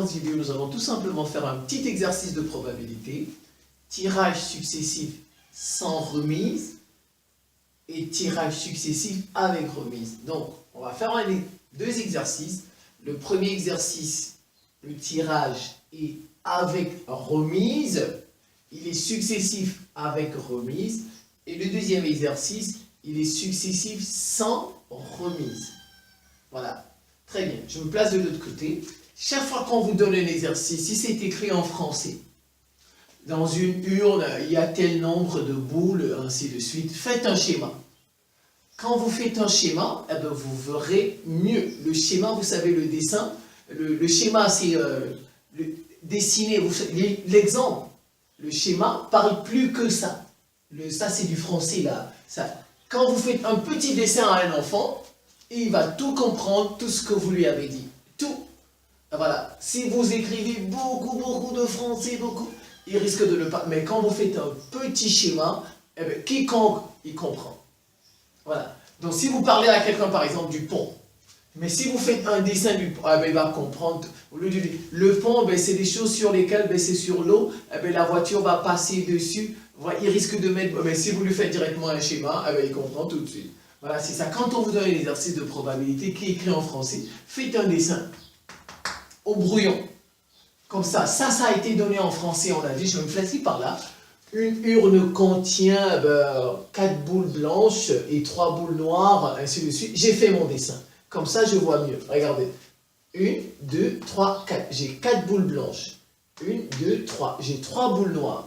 séquence vidéo, nous allons tout simplement faire un petit exercice de probabilité. Tirage successif sans remise et tirage successif avec remise. Donc, on va faire deux exercices. Le premier exercice, le tirage est avec remise. Il est successif avec remise. Et le deuxième exercice, il est successif sans remise. Voilà. Très bien. Je me place de l'autre côté. Chaque fois qu'on vous donne un exercice, si c'est écrit en français, dans une urne, il y a tel nombre de boules, ainsi de suite, faites un schéma. Quand vous faites un schéma, eh bien, vous verrez mieux. Le schéma, vous savez, le dessin, le schéma, c'est dessiner. L'exemple, le schéma parle plus que ça. Ça, c'est du français, là. Ça. Quand vous faites un petit dessin à un enfant, il va tout comprendre, tout ce que vous lui avez dit. Tout. Voilà. Si vous écrivez beaucoup de français, il risque de ne pas. Mais quand vous faites un petit schéma, eh bien, quiconque, il comprend. Voilà. Donc, si vous parlez à quelqu'un, par exemple, du pont, mais si vous faites un dessin du pont, eh bien, il va comprendre. Le pont, ben, c'est des choses sur lesquelles, ben, c'est sur l'eau, eh bien, la voiture va passer dessus. Voilà, il risque de mettre. Ben, si vous lui faites directement un schéma, eh bien, il comprend tout de suite. Voilà, c'est ça. Quand on vous donne l'exercice de probabilité qui est écrit en français, faites un dessin au brouillon. Comme ça a été donné en français, on a dit, je vais me placer par là. Une urne contient 4 boules blanches et 3 boules noires, ainsi de suite. J'ai fait mon dessin. Comme ça, je vois mieux. Regardez. 1, 2, 3, 4. J'ai 4 boules blanches. 1, 2, 3. J'ai 3 boules noires.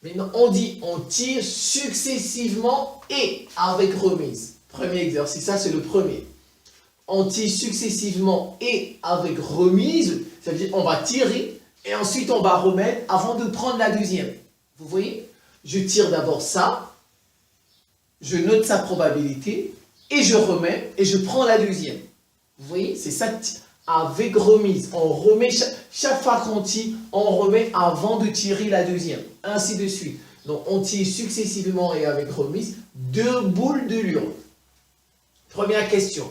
Maintenant, on tire successivement et avec remise. Premier exercice, ça c'est le premier. On tire successivement et avec remise, ça veut dire on va tirer et ensuite on va remettre avant de prendre la deuxième. Vous voyez? Je tire d'abord ça, je note sa probabilité et je remets et je prends la deuxième. Vous voyez? C'est ça avec remise. On remet chaque fois qu'on tire, on remet avant de tirer la deuxième. Ainsi de suite. Donc on tire successivement et avec remise 2 boules de l'urne. Première question.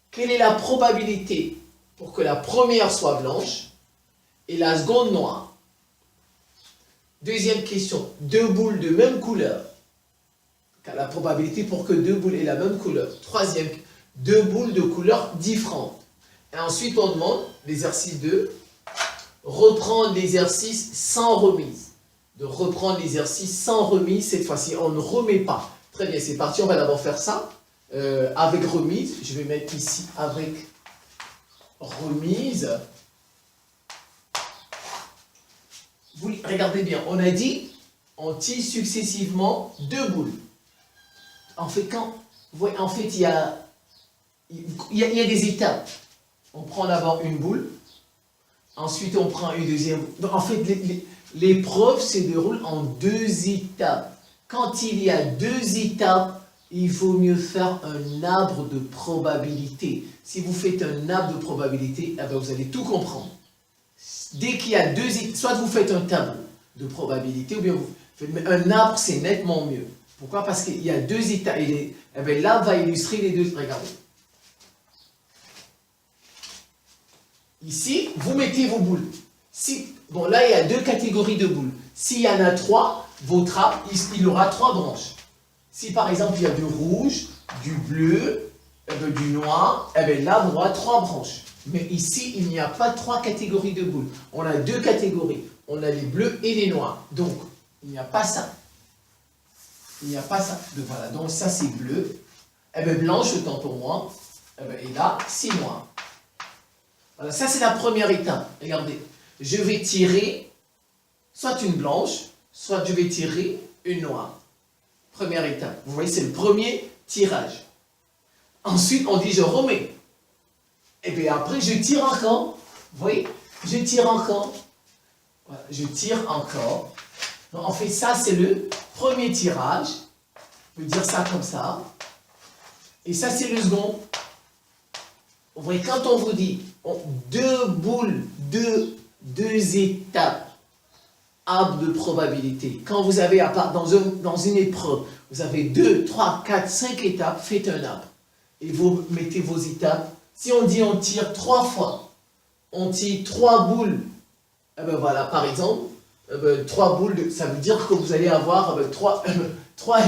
Quelle est la probabilité pour que la première soit blanche et la seconde noire? Deuxième question. 2 boules de même couleur. La probabilité pour que 2 boules aient la même couleur. Troisième. 2 boules de couleurs différentes. Et ensuite, on demande, l'exercice 2, reprendre l'exercice sans remise. De reprendre l'exercice sans remise, cette fois-ci, on ne remet pas. Très bien, c'est parti, on va d'abord faire ça. Avec remise, je vais mettre ici avec remise. Vous regardez bien, on a dit, on tire successivement 2 boules. En fait, il y a des étapes. On prend d'abord une boule, ensuite on prend une deuxième boule. Donc, en fait, l'épreuve se déroule en 2 étapes. Quand il y a 2 étapes, il vaut mieux faire un arbre de probabilité. Si vous faites un arbre de probabilité, eh bien, vous allez tout comprendre. Dès qu'il y a 2 étapes, soit vous faites un tableau de probabilité, ou bien vous faites un arbre, c'est nettement mieux. Pourquoi? Parce qu'il y a 2 étapes. Et eh bien, l'arbre va illustrer les 2. Regardez. Ici, vous mettez vos boules. Bon, là, il y a 2 catégories de boules. S'il y en a 3, votre arbre, il aura 3 branches. Si par exemple, il y a du rouge, du bleu, du noir, eh bien, l'arbre aura 3 branches. Mais ici, il n'y a pas 3 catégories de boules. On a 2 catégories. On a les bleus et les noirs. Donc, il n'y a pas ça. Il n'y a pas ça. Donc, voilà. Donc, ça, c'est bleu. Eh bien, blanche, autant pour moi. Eh bien, et là, c'est noir. Voilà, ça, c'est la première étape. Regardez. Je vais tirer soit une blanche, soit je vais tirer une noire. Première étape. Vous voyez, c'est le premier tirage. Ensuite, on dit je remets. Et bien après, je tire encore. Vous voyez, je tire encore. Voilà, je tire encore. Donc, en fait, ça, c'est le premier tirage. Je peux dire ça comme ça. Et ça, c'est le second. Vous voyez, quand on vous dit 2 boules, 2 étapes, arbre de probabilité. Quand vous avez, dans une épreuve, vous avez 2, 3, 4, 5 étapes, faites un arbre. Et vous mettez vos étapes. Si on dit on tire 3 fois, on tire 3 boules, eh ben voilà, par exemple, 3 boules, ça veut dire que vous allez avoir 3,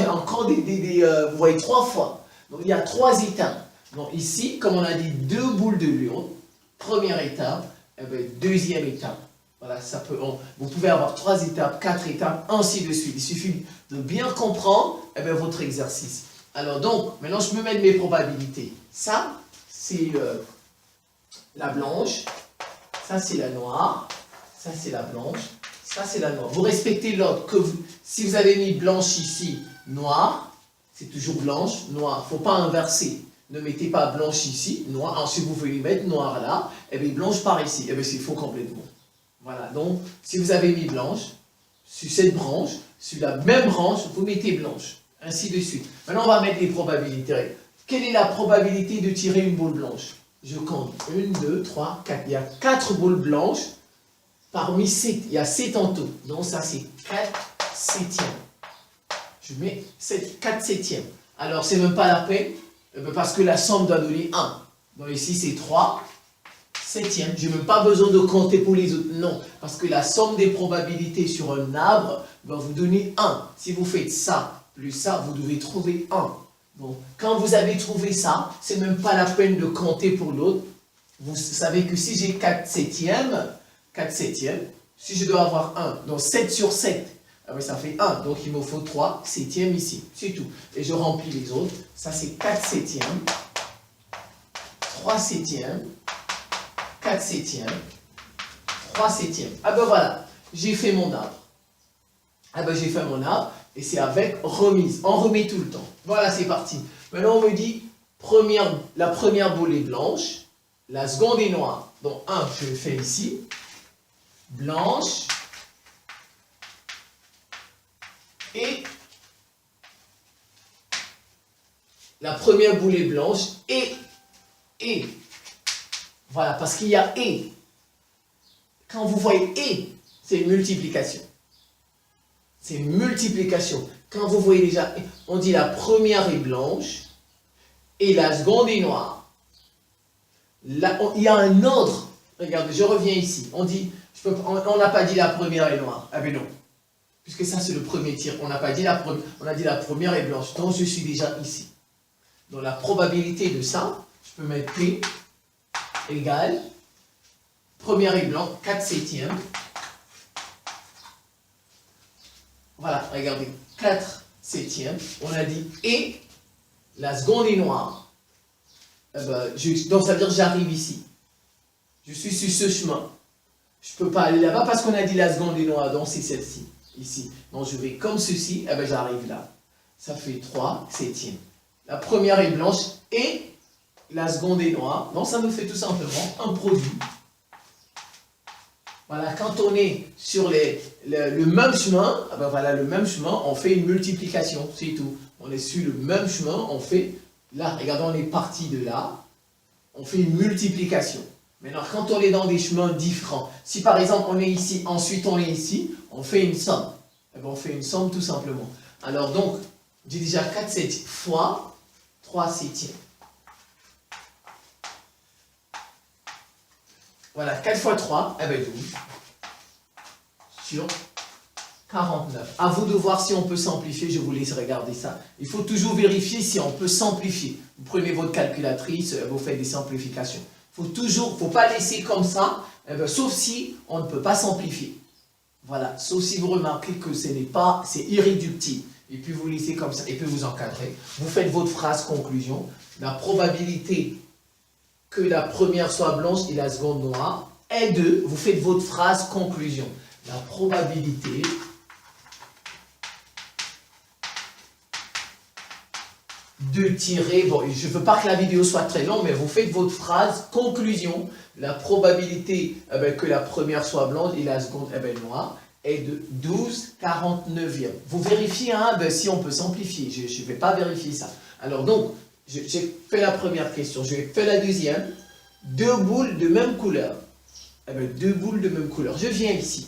encore vous voyez 3 fois. Donc il y a 3 étapes. Donc ici, comme on a dit, 2 boules de lion, première étape, deuxième étape. Voilà, vous pouvez avoir 3 étapes, 4 étapes, ainsi de suite. Il suffit de bien comprendre votre exercice. Alors donc, maintenant je me mets mes probabilités. Ça, c'est la blanche, ça c'est la noire, ça c'est la blanche, ça c'est la noire. Vous respectez l'ordre. Si vous avez mis blanche ici, noire, c'est toujours blanche, noire. Il ne faut pas inverser. Ne mettez pas blanche ici, noire. Ensuite, vous pouvez mettre noire là, et bien blanche par ici. Et bien c'est faux complètement. Voilà, donc si vous avez mis blanche, sur cette branche, sur la même branche, vous mettez blanche. Ainsi de suite. Maintenant, on va mettre les probabilités. Quelle est la probabilité de tirer une boule blanche? Je compte. 1, 2, 3, 4. Il y a 4 boules blanches parmi 7. Il y a 7 en tout. Donc ça, c'est 4 septièmes. Je mets 4 septièmes. Alors, c'est même pas la peine, parce que la somme doit donner 1. Donc ici, c'est 3 septièmes. Je n'ai même pas besoin de compter pour les autres. Non, parce que la somme des probabilités sur un arbre va vous donner 1. Si vous faites ça plus ça, vous devez trouver 1. Bon, quand vous avez trouvé ça, c'est même pas la peine de compter pour l'autre. Vous savez que si j'ai 4 septièmes, si je dois avoir 1, donc 7 sur 7, ça fait 1. Donc il me faut 3 septièmes ici. C'est tout. Et je remplis les autres. Ça c'est 4 septièmes, 3 septièmes, 4 septièmes, 3 septièmes. Ah ben voilà, j'ai fait mon arbre. J'ai fait mon arbre. Et c'est avec remise. On remet tout le temps. Voilà, c'est parti. Maintenant, on me dit, la première boule est blanche, la seconde est noire. Donc, 1, je le fais ici. Blanche. Et la première boule est blanche. Et. Voilà, parce qu'il y a et. Quand vous voyez et, c'est une multiplication. C'est une multiplication. Quand vous voyez déjà, on dit la première est blanche et la seconde est noire. Là, il y a un ordre. Regardez, je reviens ici. On dit, on n'a pas dit la première est noire. Ah ben non. Puisque ça c'est le premier tir. On n'a pas dit la première, on a dit la première est blanche. Donc je suis déjà ici. Donc la probabilité de ça, je peux mettre P égale, première est blanche, 4 septièmes. Voilà, regardez, 4 septièmes, on a dit et la seconde est noire. Donc ça veut dire que j'arrive ici. Je suis sur ce chemin. Je ne peux pas aller là-bas parce qu'on a dit la seconde est noire, donc c'est celle-ci, ici. Donc je vais comme ceci, j'arrive là. Ça fait 3 septièmes. La première est blanche et la seconde est noire. Donc ça nous fait tout simplement un produit. Voilà, quand on est sur le même chemin, voilà, le même chemin, on fait une multiplication, c'est tout. On est sur le même chemin, on fait, là, regardez, on est parti de là, on fait une multiplication. Maintenant, quand on est dans des chemins différents, si par exemple on est ici, ensuite on est ici, on fait une somme. On fait une somme tout simplement. Alors donc, j'ai déjà 4 septièmes fois 3 septièmes. Voilà, 4 fois 3, 12. Sur 49. À vous de voir si on peut simplifier, je vous laisse regarder ça. Il faut toujours vérifier si on peut simplifier. Vous prenez votre calculatrice, vous faites des simplifications. Il ne faut pas laisser comme ça, sauf si on ne peut pas simplifier. Voilà, sauf si vous remarquez que c'est irréductible. Et puis vous laissez comme ça, et puis vous encadrez. Vous faites votre phrase conclusion. La probabilité que la première soit blanche et la seconde noire est de, vous faites votre phrase conclusion. La probabilité de tirer, bon, je ne veux pas que la vidéo soit très longue, mais vous faites votre phrase conclusion. La probabilité que la première soit blanche et la seconde noire est de 12/49. Vous vérifiez si on peut simplifier, je ne vais pas vérifier ça. Alors donc, j'ai fait la première question, je vais faire la deuxième. 2 boules de même couleur. 2 boules de même couleur. Je viens ici.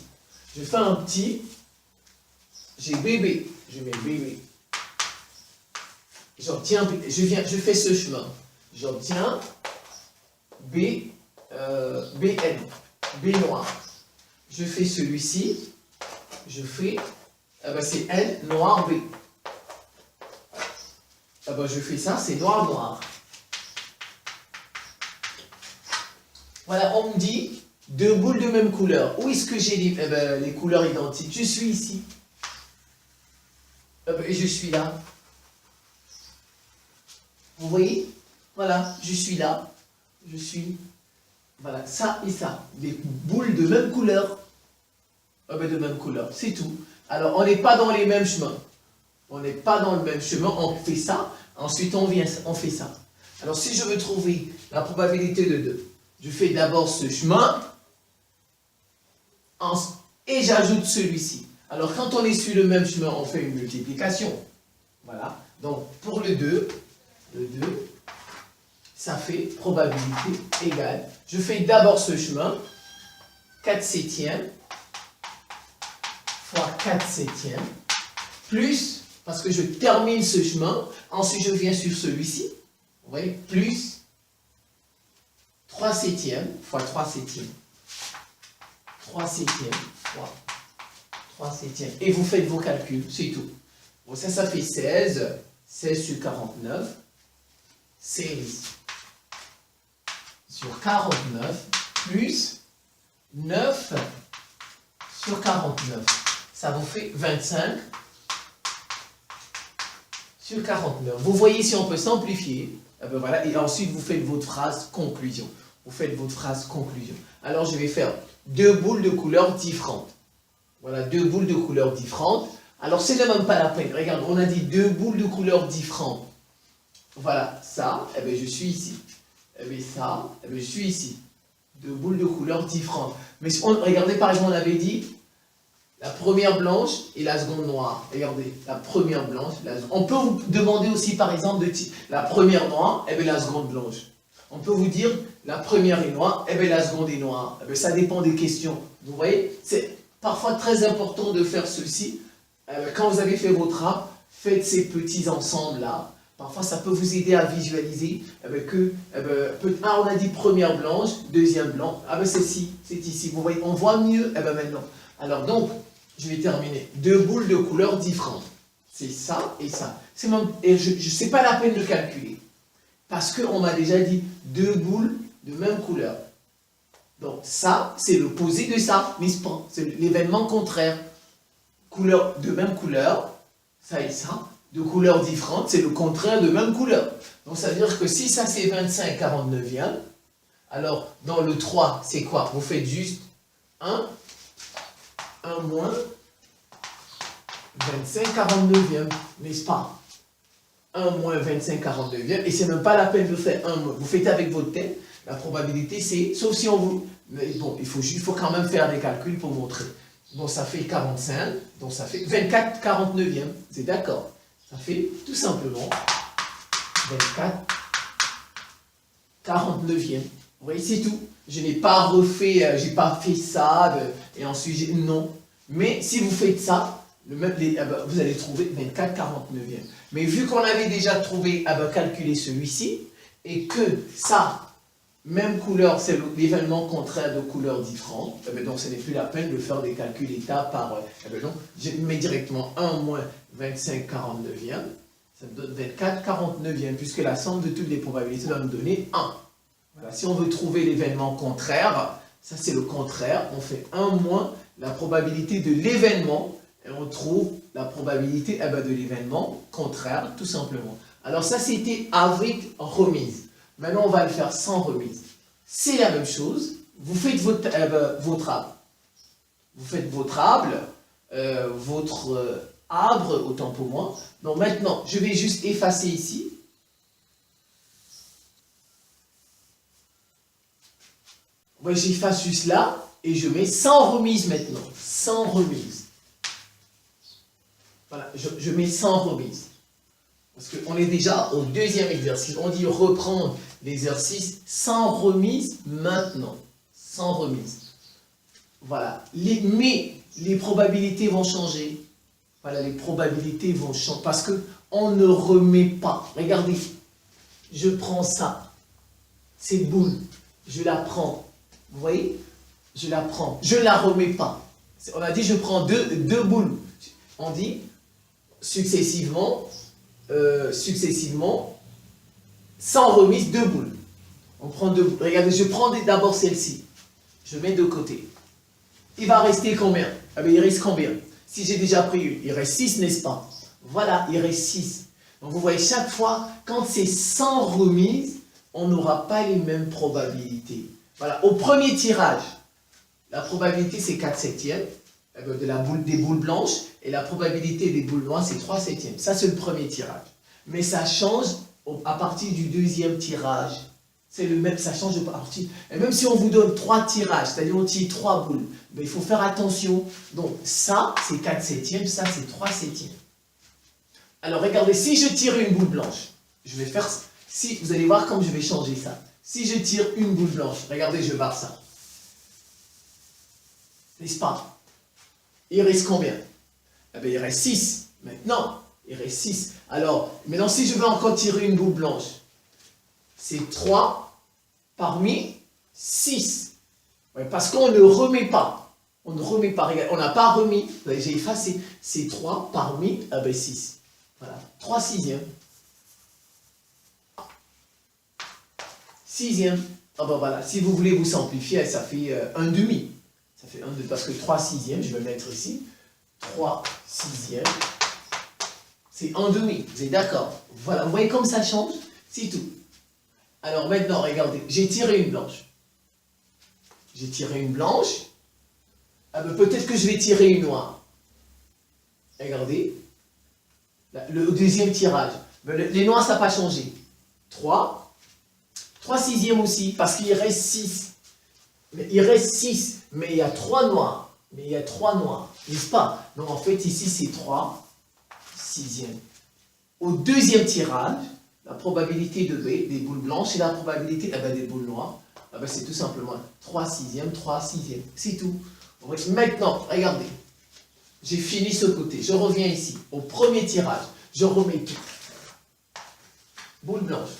Je fais un petit. J'ai bébé. Je mets bébé. J'obtiens. Je fais ce chemin. J'obtiens B. BN, B noir. Je fais celui-ci, je fais, c'est N, noir, B. Je fais ça, c'est noir, noir. Voilà, on me dit, deux boules de même couleur. Où est-ce que j'ai les couleurs identiques? Je suis ici. Et je suis là. Vous voyez? Voilà, je suis là. Je suis... Voilà, ça et ça. Des boules de même couleur. De même couleur, c'est tout. Alors, on n'est pas dans les mêmes chemins. On n'est pas dans le même chemin, on fait ça. Ensuite, on fait ça. Alors, si je veux trouver la probabilité de 2, je fais d'abord ce chemin. Et j'ajoute celui-ci. Alors, quand on est sur le même chemin, on fait une multiplication. Voilà. Donc, pour le 2, ça fait probabilité égale. Je fais d'abord ce chemin, 4 septièmes fois 4 septièmes, plus, parce que je termine ce chemin, ensuite je viens sur celui-ci, vous voyez, plus 3 septièmes fois 3 septièmes. 3 septièmes fois 3 septièmes. Et vous faites vos calculs, c'est tout. Bon, ça fait 16. 16 sur 49. 16 sur 49 plus 9 sur 49. Ça vous fait 25 sur 49. Vous voyez si on peut simplifier. Voilà, et ensuite vous faites votre phrase conclusion. Vous faites votre phrase conclusion. Alors je vais faire deux boules de couleurs différentes. Voilà, deux boules de couleurs différentes. Alors c'est même pas la peine. Regarde, on a dit deux boules de couleurs différentes. Voilà, ça, je suis ici. Ça, je suis ici. Deux boules de couleurs différentes. Mais regardez, par exemple, on avait dit la première blanche et la seconde noire. Regardez, la première blanche, la seconde. On peut vous demander aussi, par exemple, la première noire, la seconde blanche. On peut vous dire, la première est noire, la seconde est noire. Ça dépend des questions. Vous voyez, c'est parfois très important de faire ceci. Quand vous avez fait votre rap, faites ces petits ensembles-là. Parfois, ça peut vous aider à visualiser on a dit première blanche, deuxième blanc. C'est ici, c'est ici. Vous voyez, on voit mieux maintenant. Alors donc, je vais terminer. Deux boules de couleurs différentes. C'est ça et ça. Et c'est pas la peine de calculer. Parce qu'on m'a déjà dit deux boules de même couleur. Donc ça, c'est l'opposé de ça, n'est-ce pas? C'est l'événement contraire. Couleur de même couleur, ça et ça, de couleurs différentes, c'est le contraire de même couleur. Donc ça veut dire que si ça c'est 25 49e, alors dans le 3, c'est quoi? Vous faites juste 1 moins 25 49e, n'est-ce pas? 1 moins 25 49e, et c'est même pas la peine de faire 1 moins. Vous faites avec votre tête, la probabilité c'est, sauf si on vous... Mais bon, il faut quand même faire des calculs pour montrer. Bon, ça fait 45, donc ça fait 24 49e, c'est d'accord. Ça fait tout simplement 24 49e. Vous voyez, c'est tout. Je n'ai pas refait, j'ai pas fait ça, et ensuite, non. Mais si vous faites ça, vous allez trouver 24 49e. Mais vu qu'on avait déjà trouvé, calculé celui-ci, et que ça, même couleur, c'est l'événement contraire de couleurs différentes, donc ce n'est plus la peine de faire des calculs état par... donc, je mets directement 1 moins 25 49e, ça me donne 24 49e, puisque la somme de toutes les probabilités va me donner 1. Voilà, si on veut trouver l'événement contraire, ça c'est le contraire, on fait 1 moins la probabilité de l'événement, et on trouve la probabilité de l'événement contraire, tout simplement. Alors ça c'était avec remise. Maintenant, on va le faire sans remise. C'est la même chose. Vous faites votre arbre. Vous faites votre arbre, autant pour moi. Donc maintenant, je vais juste effacer ici. Moi, j'efface juste là et je mets sans remise maintenant. Sans remise. Voilà, je mets sans remise. Parce qu'on est déjà au deuxième exercice. On dit reprendre l'exercice sans remise maintenant. Sans remise. Voilà. Mais les probabilités vont changer. Voilà, les probabilités vont changer. Parce qu'on ne remet pas. Regardez. Je prends ça. Cette boule. Je la prends. Vous voyez? Je la prends. Je ne la remets pas. On a dit je prends deux boules. On dit successivement, sans remise, 2 boules. On prend 2 boules. Regardez, je prends d'abord celle-ci. Je mets de côté. Il va rester combien? Ah ben, il reste combien? Si j'ai déjà pris une, il reste 6, n'est-ce pas? Voilà, il reste 6. Donc vous voyez, chaque fois, quand c'est sans remise, on n'aura pas les mêmes probabilités. Voilà, au premier tirage, la probabilité c'est 4/7 des boules blanches, et la probabilité des boules noires c'est 3/7. Ça c'est le premier tirage. Mais ça change à partir du deuxième tirage. C'est le même, ça change de partie. Et même si on vous donne 3 tirages, c'est-à-dire on tire 3 boules, mais il faut faire attention. Donc ça c'est 4/7, ça c'est 3/7. Alors regardez, si je tire une boule blanche, je vais faire, si vous allez voir comme je vais changer ça. Si je tire une boule blanche, regardez, je barre ça. N'est-ce pas? Il reste combien? Eh bien, il reste 6. Maintenant, il reste 6. Alors, maintenant, si je veux encore tirer une boule blanche, c'est 3 parmi 6. Ouais, parce qu'on ne remet pas. On ne remet pas. Regarde, on n'a pas remis. J'ai effacé. C'est 3 parmi 6. Voilà. 3/6. 6e. Ah ben voilà. Si vous voulez vous simplifier, ça fait 1/2. Ça fait 1/2. Parce que 3/6, je vais le mettre ici. 3/6. C'est 1/2. Vous êtes d'accord? Voilà. Vous voyez comme ça change? C'est tout. Alors maintenant, regardez. J'ai tiré une blanche. J'ai tiré une blanche. Ah ben peut-être que je vais tirer une noire. Regardez. Le deuxième tirage. Les noirs, ça n'a pas changé. 3/6 aussi, parce qu'il reste 6. Mais il reste 6, mais il y a 3 noirs. N'est-ce pas? Donc en fait, ici, c'est 3/6. Au deuxième tirage, la probabilité de B, des boules blanches, et la probabilité des boules noires, c'est tout simplement 3/6. C'est tout. Maintenant, regardez. J'ai fini ce côté. Je reviens ici. Au premier tirage, je remets tout. Boule blanche.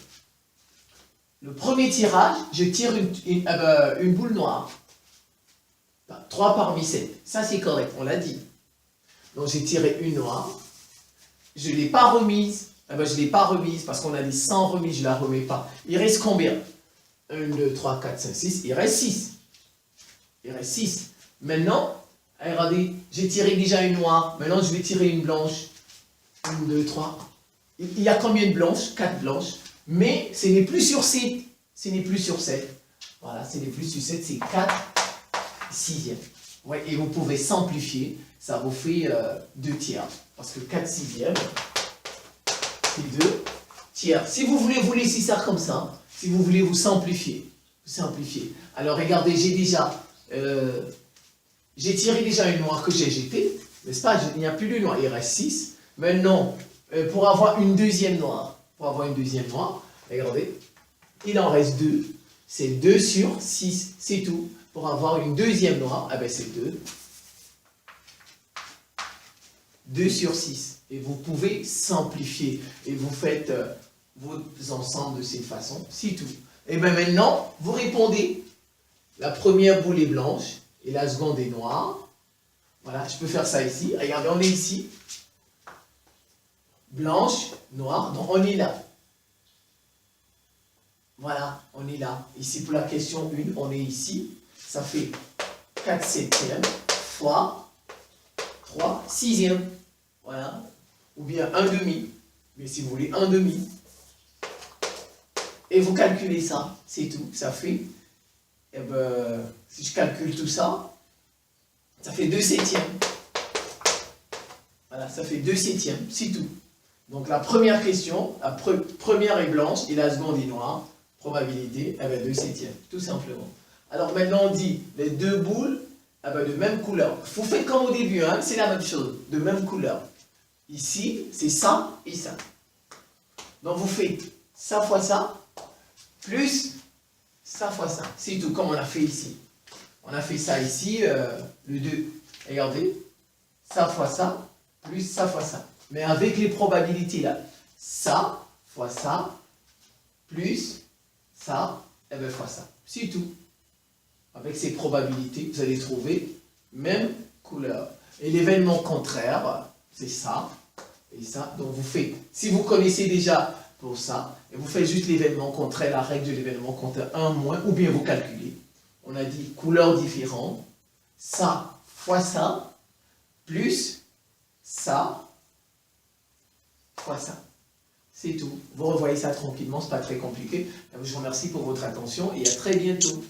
Le premier tirage, je tire une boule noire. 3 parmi 7. Ça, c'est correct, on l'a dit. Donc, j'ai tiré une noire. Je ne l'ai pas remise. Je ne l'ai pas remise parce qu'on a dit sans remise, je ne la remets pas. Il reste combien? 1, 2, 3, 4, 5, 6. Il reste 6. Il reste 6. Maintenant, regardez, j'ai tiré déjà une noire. Maintenant, je vais tirer une blanche. 1, 2, 3. Il y a combien de blanches? 4 blanches. Mais ce n'est plus sur 7. Ce n'est plus sur 7. Voilà, ce n'est plus sur 7, c'est 4/6. Ouais, et vous pouvez simplifier. Ça vous fait 2 tiers. Parce que 4/6, c'est 2 tiers. Si vous voulez vous laisser ça comme ça, si vous voulez vous simplifier. Alors regardez, j'ai tiré déjà une noire que j'ai jetée. N'est-ce pas? Il n'y a plus de noire. Il reste 6. Maintenant, pour avoir une deuxième noire, regardez, il en reste 2. C'est 2/6, c'est tout. Pour avoir une deuxième noire, c'est 2/6. Et vous pouvez simplifier. Et vous faites vos ensembles de cette façon, c'est tout. Et bien maintenant, vous répondez. La première boule est blanche et la seconde est noire. Voilà, je peux faire ça ici. Regardez, on est ici. Blanche, noire, donc on est là. Voilà, on est là. Ici pour la question 1, on est ici. Ça fait 4/7 fois 3/6. Voilà. Ou bien 1/2. Mais si vous voulez 1/2. Et vous calculez ça, c'est tout. Ça fait, si je calcule tout ça, ça fait 2/7. Voilà, ça fait 2/7, c'est tout. Donc la première question, la première est blanche et la seconde est noire. Probabilité, 2/7, tout simplement. Alors maintenant on dit les 2 boules de même couleur. Vous faites comme au début, hein, c'est la même chose, de même couleur. Ici, c'est ça et ça. Donc vous faites ça fois ça, plus ça fois ça. C'est tout, comme on a fait ici. On a fait ça ici, le 2. Regardez, ça fois ça, plus ça fois ça. Mais avec les probabilités là. Ça fois ça, plus ça, fois ça. C'est tout. avec ces probabilités, vous allez trouver même couleur. Et l'événement contraire, c'est ça et ça. Donc vous faites, si vous connaissez déjà pour ça, et vous faites juste l'événement contraire, la règle de l'événement contraire, un moins, ou bien vous calculez. On a dit couleur différente, ça fois ça, plus ça fois ça. C'est tout. Vous revoyez ça tranquillement, c'est pas très compliqué. Je vous remercie pour votre attention et à très bientôt.